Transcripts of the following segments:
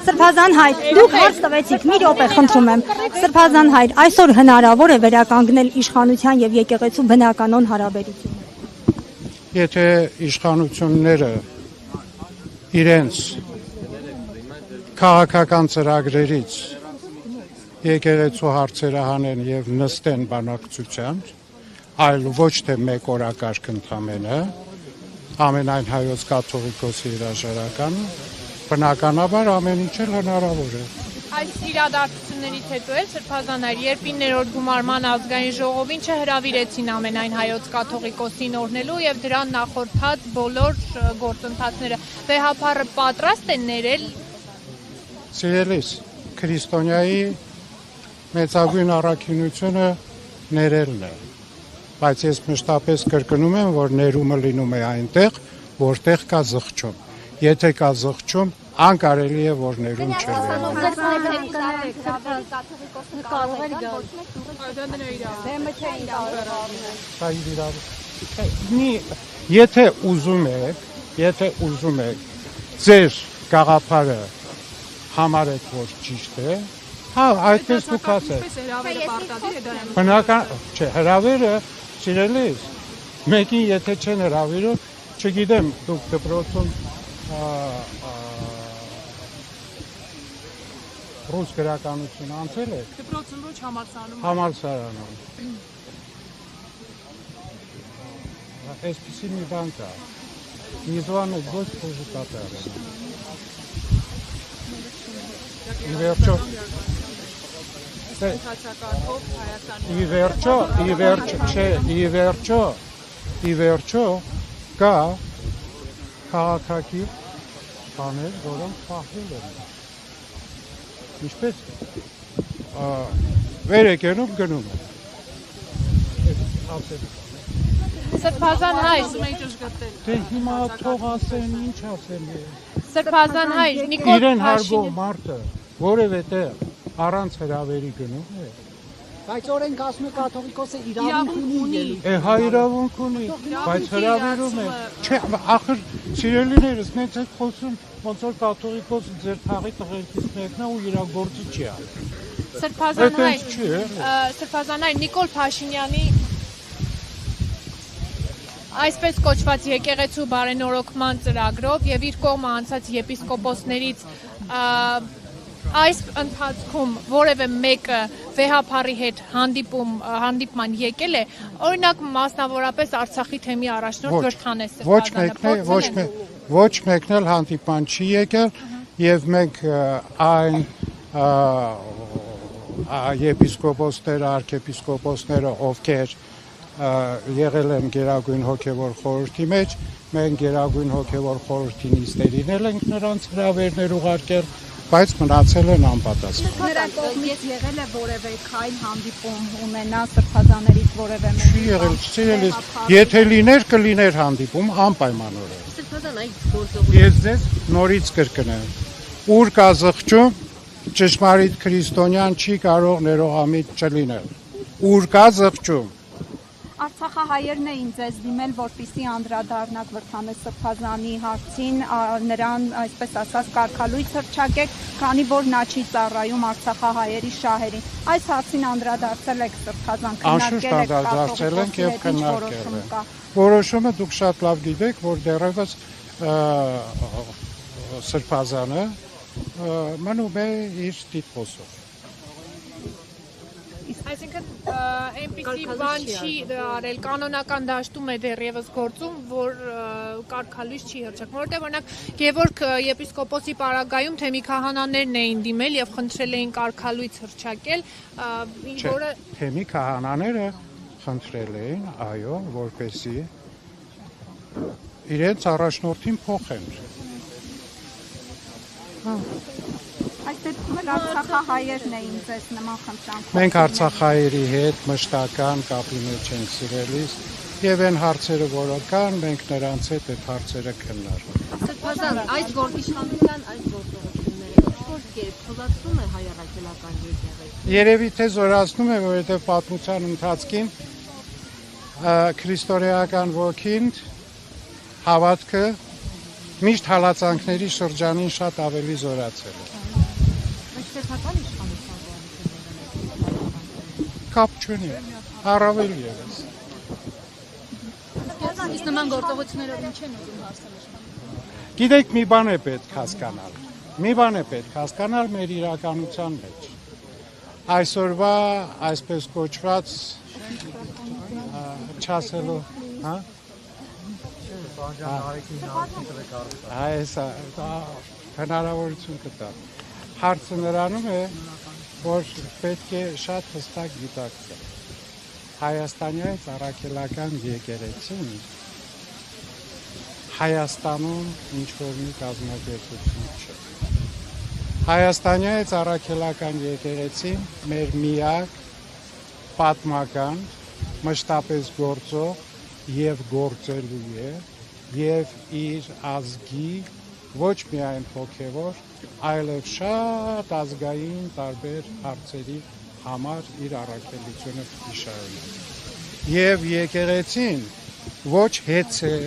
Սրբազան հայր, դուք հարց տվեցիք, մի րոպե խնդրում եմ։ Սրբազան հայր, այսօր հնարավոր է վերականգնել իշխանության եւ եկեղեցու բնականոն հարաբերությունը։ Եթե իշխանությունները իրենց քաղաքական ծրագրերից եկեղեցու հարցերը հանեն եւ նստեն բանակցությամբ, այլ ոչ թե մեկ օրակարգ ընդամենը, ամենայն հայոց կաթողիկոսի հրաժարականը, բնականաբար ամեն ինչ էլ հնարավոր է։ Այս իրադարձություններից հետո էլ Սրբազան հայր, երբ 9-րդ գումարման ազգային ժողովին չհրավիրեցին ամենայն հայոց կաթողիկոսին օրհնելու եւ դրան նախորդած բոլոր գործընթացները, վեհապարը պատրաստ են ներել։ Սիրելիս, քրիստոնյայի մեծագույն առաքինությունը ներելն է, բայց ես մշտապես կրկնում եմ, որ ներումը լինում է այնտեղ, որտեղ կա զղջում։ Եթե կա զղջում, անկարելի է, որ ներում չլինի։ Եթե ուզում եք ձեր գաղափարը համարեք, որ ճիշտ է, հա, այդպես դուք ասեք։ Բնական, չէ, հրավերը, սիրելիս, մեկին եթե չեն հրավիրում, չգիտեմ, դուք դպրոցում ռուս գրականություն անցել եք։ Դպրոցում ոչ համալսարանում։ Համալսարանում։ Այսպիսի մի բան կա։ Նիզվանը ոչ խոժուտատար է։ Ի վերջո կա քաղաքակիր բաներ, որոնք փախվել են։ Ինչպես վեր եկնում գնում են։ Սրբազան հայր, դե հիմա թող ասեն, ինչ ասեն։ Սրբազան հայր, Նիկոլ իրեն հարգող մարդը որևէ տեղ առանց հրավերի գնում է։ Բայց օրենք ասում է կաթողիկոսը իրավունք ունի։ Հա, իրավունք ունի, բայց հրավիրում է։ Չէ, ախր սիրելիներս, նենց եք խոսում, ոնց որ կաթողիկոսը ձեր թաղի տղերքից մեկն է ու իր գործը չի արել։ Սրբազան հայր, Նիկոլ Փաշինյանի այսպես կոչված եկեղեցու բարենորոգման ծրագրով եւ իր կողմը անցած եպիսկոպոսներից այս ընթացքում որևէ մեկը վեհապարի հետ հանդիպման եկել է, օրինակ մասնավորապես Արցախի թեմի առաջնորդ Գրթանես Սրբազանը։ Ոչ մեկն էլ հանդիպման չի եկել եւ մենք այն եպիսկոպոսները, արքեպիսկոպոսները, ովքեր եղել են Գերագույն հոգևոր խորհրդի մեջ, մենք Գերագույն հոգևոր խորհրդի նիստերին էլ ենք նրանց հրավերներ ուղարկել, բայց մնացել են անպատասխան։ Նրա կողմից եղել է որևէ քայլ հանդիպում ունենա սրբազաներից որևէ մեկի։ Չի եղել, սիրելիս, եթե լիներ, կլիներ հանդիպում անպայմանորեն։ Ես ձեզ նորից կրկնեմ, ուր կա զղջում, ճշմարիտ քրիստոնյան չի կարող ներողամիտ չլինել։ Ուր կա զղջում։ Արցախահայերն էին ձեզ դիմել, որպեսզի անդրադառնաք Վրդանես Սրբազանի հարցին, նրան, այսպես ասած, կարգալույց հռչակեք, քանի որ նա չի ծառայում արցախահայերի շահերին։ Այս հարցին անդրադարձել եք Սրբազան, քննարկել եք որոշումը դուք շատ լավ գիտեք, որ դեռևս Սրբազանը մնում է իր տիտղոսով։ Այսինքն այնպիսի բան չի արել, կանոնական դաշտում է դեռևս գործում, որ կարգալույց չի հռչակում, որովհետև օրինակ Գևորգ եպիսկոպոսի պարագայում թեմի քահանաներն էին դիմել եւ խնդրել էին կարգալույց հռչակել, որը թեմի քահանաները խնդրել էին, այո, որպեսզի իրենց առաջնորդին փոխեն։ Այս դեպքում արցախահայերն էին ձեզ նման խնդրանքով։ Մենք արցախահայերի հետ մշտական կապի մեջ ենք սիրելիս եւ այն հարցերը, որը կան, մենք նրանց հետ այդ հարցերը քննարկում։ Սրբազան, այս իշխանության այս գործողությունները որ կերպ թույլատվում է հայ առաքելական եկեղեցին։ Երևի թե զորացնում է, որովհետեւ պատմության ընթացքին քրիստոնեական ոգին հավատքը միշտ հալածանքների շրջանին շատ ավելի զորացել է։ Այսպեսական իշխանության Կապ չունի, առավել ևս։ իսկ նման գործողություններով ինչ են ուզում հասնել։ Գիտեք, մի բան է պետք հասկանալ։ Մի բան է պետք հասկանալ մեր իրականության մեջ։ Այսօրվա այսպես կոչված չասելու, հա? Այս հնարավորություն կտա։ Հարցը նրանում է, որ պետք է շատ հստակ գիտակցել։ Հայաստանյայից առաքելական եկեղեցին Հայաստանում ինչ-որ մի կազմակերպություն չէ։ Հայաստանյայից առաքելական եկեղեցին մեր միակ պատմական, մշտապես գործող և գործելու է և իր ազգի ոչ միայն հոգևոր, այլև շատ ազգային տարբեր հարցերի համար իր առաքելությունը շարունակի։ Եվ եկեղեցին ոչ հեծ է,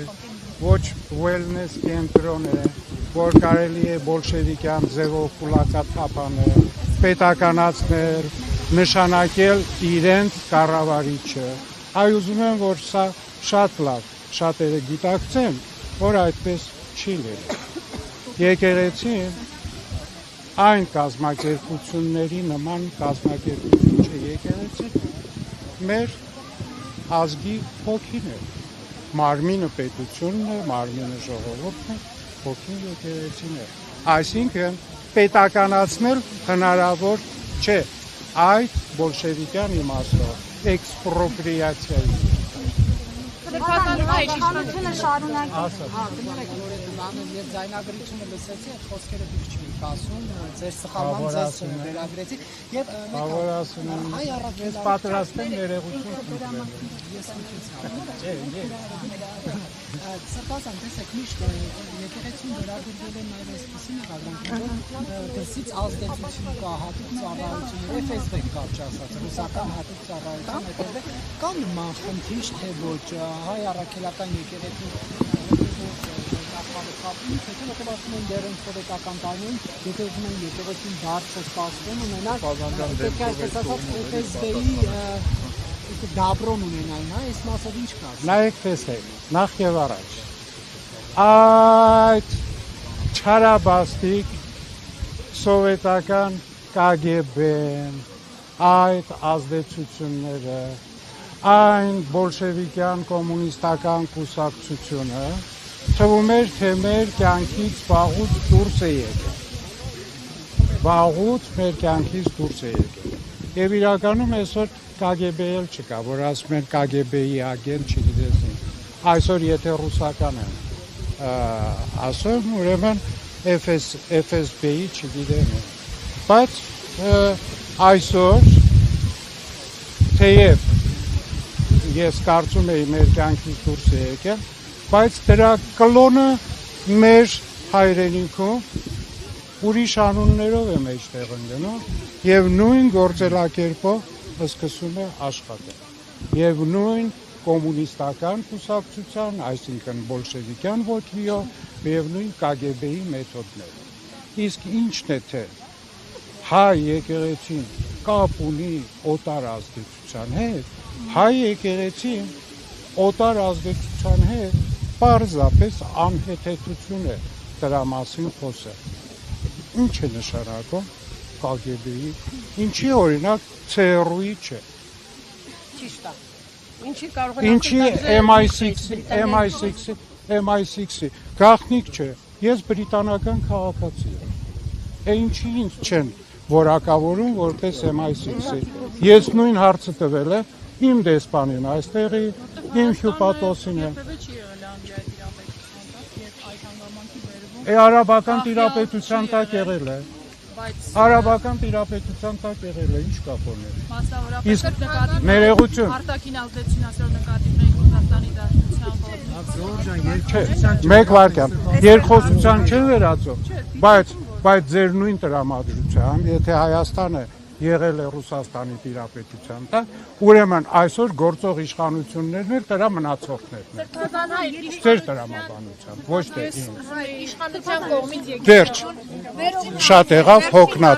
ոչ wellness կենտրոն է, որ կարելի է բոլշևիկյան ձևով փուլակաթափանել, պետականացնել, նշանակել իրենց կառավարիչը։ Այ ուզում եմ, որ սա շատ լավ, շատերը գիտակցեն, որ այդպես չի լինում։ Եկեղեցին այն կազմակերպությունների նման կազմակերպություն չէ, եկեղեցին մեր ազգի հոգին է։ Մարմինը պետությունն է, մարմինը ժողովուրդն է, հոգին եկեղեցին է։ Այսինքն պետականացնել հնարավոր չէ այդ բոլշևիկյան իմաստով էքսպրոպրիացիայի։ Իշխանությունը շարունակի։ Եվ ձայնագրությունը լսեցի, այդ խոսքերը դուք չեք ասում, ձեր սխալման ձեզ վերագրեցի եւ Բավարարում ես պատրաստ եմ ներողություն խնդրել։ ես Սրբազան, տեսեք, միշտ եկեղեցին վերագրվել է նաև այսպիսի մեղադրանքով, որ դրսից ազդեցություն կա, հատուկ ծառայություն, FSB կարճ ասած, ռուսական հատուկ ծառայություն, հետևել կա նման խնդիր, թե ոչ հայ առաքելական եկեղեցին հետո ասում են դեռ սովետական տարիներին, եթե ուզում են եկեղեցին բարձր սպասում ունենալ, պետք է այսպես ասած FSB-ի դաբրոն ունենային, հա, այս մասով ինչ կա։ Նայեք, տեսեք, նախ եւ առաջ այդ չարաբաստիկ սովետական KGB-ն, այդ ազդեցությունները, այն բոլշևիկյան կոմունիստական կուսակցությունը թվում էր, թե մեր կյանքից վաղուց դուրս է եկել։ Վաղուց մեր կյանքից դուրս է եկել։ Եվ իրականում այսօր KGB-ել չկա, որ ասում են KGB-ի ագենտ չգիտես ինչ։ Այսօր եթե ռուսական են ասում, ուրեմն FSB-ի չգիտեմ ինչ։ Բայց այսօր թեև ես կարծում եի մեր կյանքից դուրս է եկել, բայց դրա կլոնը մեր հայրենիքում ուրիշ անուններով է մեջտեղ ընկնում եւ նույն գործելակերպով սկսում է աշխատել եւ նույն կոմունիստական կուսակցության, այսինքն բոլշևիկյան ոգիով եւ նույն KGB-ի մեթոդներով։ Իսկ ինչն է թե հայ եկեղեցին կապ ունի օտար ազդեցության հետ, հայ եկեղեցին օտար ազդեցության հետ պարզապես անհեթեթություն է դրա մասին խոսել։ Ինչ է նշանակում KGB-ի, ինչի օրինակ ՑՌՈ-ի չէ։ Ճիշտ է։ Ինչի կարող են Ինչի MI6-ի գաղտնիք չէ։ Ես բրիտանական քաղաքացի եմ։ Ինչի ինձ չեն որակավորում որպես MI6-ի։ Ես նույն հարցը տվել եմ իմ դեսպանին այստեղի, իմ հյուպատոսին եմ։ Արաբական տիրապետության տակ եղել է։ Արաբական տիրապետության տակ եղել է, ինչ կա խորներ։ Մասնավորապես նկատի ներողություն։ արտաքին ազդեցություն ասել նկատի ունենք Ռուսաստանի Դաշնության կողմից։ Մեկ վարքյան, երկխոսության չէ վերածում, բայց ձեր նույն տրամադրությամբ, եթե Հայաստանը եղել է Ռուսաստանի տիրապետության տակ, ուրեմն այսօր գործող իշխանություններն էլ դրա մնացորդներն են։ Ձեր տրամաբանությամբ, ոչ թե ինձ։ Իշխանության կողմից եկել։ Վերջ, շատ եղավ հոգնած։